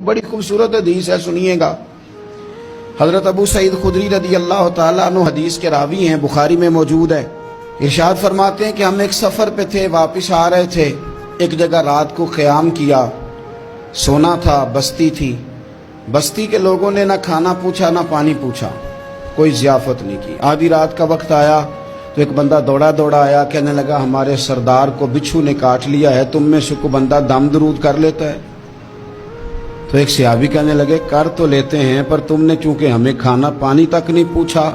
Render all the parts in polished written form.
بڑی خوبصورت حدیث ہے، سنیے گا۔ حضرت ابو سعید خدری رضی اللہ تعالیٰ عنہ حدیث کے راوی ہیں، بخاری میں موجود ہے۔ ارشاد فرماتے ہیں کہ ہم ایک سفر پہ تھے، واپس آ رہے تھے، ایک جگہ رات کو قیام کیا، سونا تھا، بستی تھی۔ بستی کے لوگوں نے نہ کھانا پوچھا نہ پانی پوچھا، کوئی ضیافت نہیں کی۔ آدھی رات کا وقت آیا تو ایک بندہ دوڑا آیا، کہنے لگا ہمارے سردار کو بچھو نے کاٹ لیا ہے، تم میں سے کوئی بندہ دم درود کر لیتا ہے؟ تو ایک صحابی کہنے لگے کر تو لیتے ہیں، پر تم نے چونکہ ہمیں کھانا پانی تک نہیں پوچھا،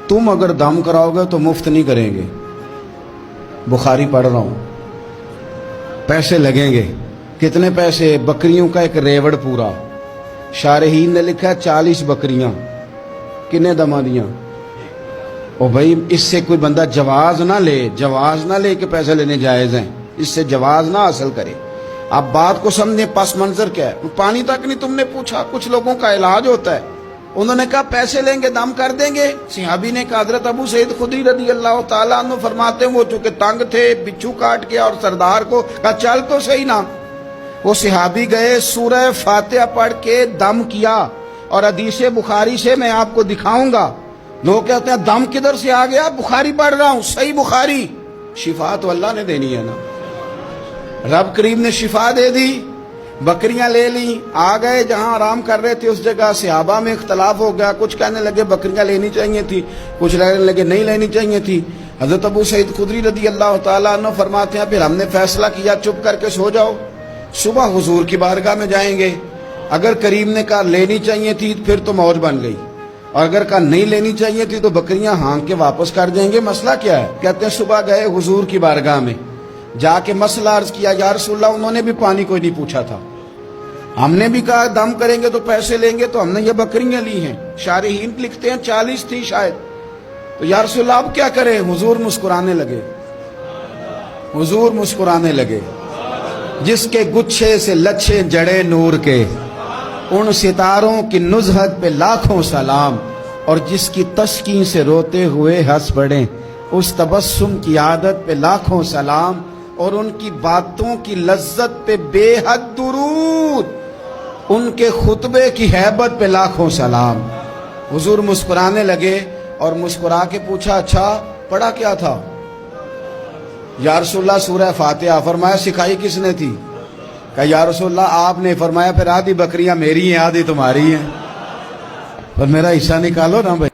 تم اگر دم کراؤ گے تو مفت نہیں کریں گے۔ بخاری پڑھ رہا ہوں، پیسے لگیں گے۔ کتنے پیسے؟ بکریوں کا ایک ریوڑ پورا۔ شارحین نے لکھا 40 بکریاں۔ کنے دما دیاں؟ او بھائی، اس سے کوئی بندہ جواز نہ لے کہ پیسے لینے جائز ہیں، اس سے جواز نہ حاصل کرے۔ آپ بات کو سمجھیں، پس منظر کیا ہے؟ پانی تک نہیں تم نے پوچھا۔ کچھ لوگوں کا علاج ہوتا ہے، انہوں نے کہا پیسے لیں گے دم کر دیں گے۔ صحابی نے کہا حضرت ابو سعید خدری رضی اللہ تعالیٰ عنہ فرماتے ہیں وہ چونکہ تنگ تھے، بچھو کاٹ گیا، اور سردار کو کہا چل تو صحیح نا۔ وہ صحابی گئے، سورہ فاتحہ پڑھ کے دم کیا، اور حدیث بخاری سے میں آپ کو دکھاؤں گا۔ لوگ کہتے ہیں دم کدھر سے آ گیا؟ بخاری پڑھ رہا ہوں، صحیح بخاری۔ شفا تو اللہ نے دینی ہے نا، رب کریم نے شفا دے دی۔ بکریاں لے لیں، آ گئے جہاں آرام کر رہے تھے اس جگہ۔ صحابہ میں اختلاف ہو گیا، کچھ کہنے لگے بکریاں لینی چاہیے تھی، کچھ کہنے لگے نہیں لینی چاہیے تھی۔ حضرت ابو سعید خدری رضی اللہ تعالیٰ عنہ فرماتے ہیں پھر ہم نے فیصلہ کیا چپ کر کے سو جاؤ، صبح حضور کی بارگاہ میں جائیں گے۔ اگر کریم نے کہا لینی چاہیے تھی پھر تو موج بن گئی، اور اگر کہا نہیں لینی چاہیے تھی تو بکریاں ہانک کے واپس کر دیں گے۔ مسئلہ کیا ہے؟ کہتے ہیں صبح گئے حضور کی بارگاہ میں، جا کے مسئلہ عرض کیا، یا رسول اللہ انہوں نے بھی پانی کوئی نہیں پوچھا تھا، ہم نے بھی کہا دم کریں گے تو پیسے لیں گے، تو ہم نے یہ بکریاں لی ہیں۔ شارحین لکھتے ہیں 40 تھی شاید۔ تو یا رسول اللہ اب کیا کریں؟ حضور مسکرانے لگے۔ جس کے گچھے سے لچھے جڑے نور کے، ان ستاروں کی نزہت پہ لاکھوں سلام، اور جس کی تسکین سے روتے ہوئے ہنس پڑے، اس تبسم کی عادت پہ لاکھوں سلام، اور ان کی باتوں کی لذت پہ بے حد درود، ان کے خطبے کی ہیبت پہ لاکھوں سلام۔ حضور مسکرانے لگے اور مسکرا کے پوچھا اچھا پڑھا کیا تھا؟ یا رسول اللہ سورہ فاتحہ۔ فرمایا سکھائی کس نے تھی؟ کہا یا رسول اللہ آپ نے۔ فرمایا پھر آدھی بکریاں میری ہیں آدھی تمہاری ہیں، پر میرا حصہ نکالو نا بھائی۔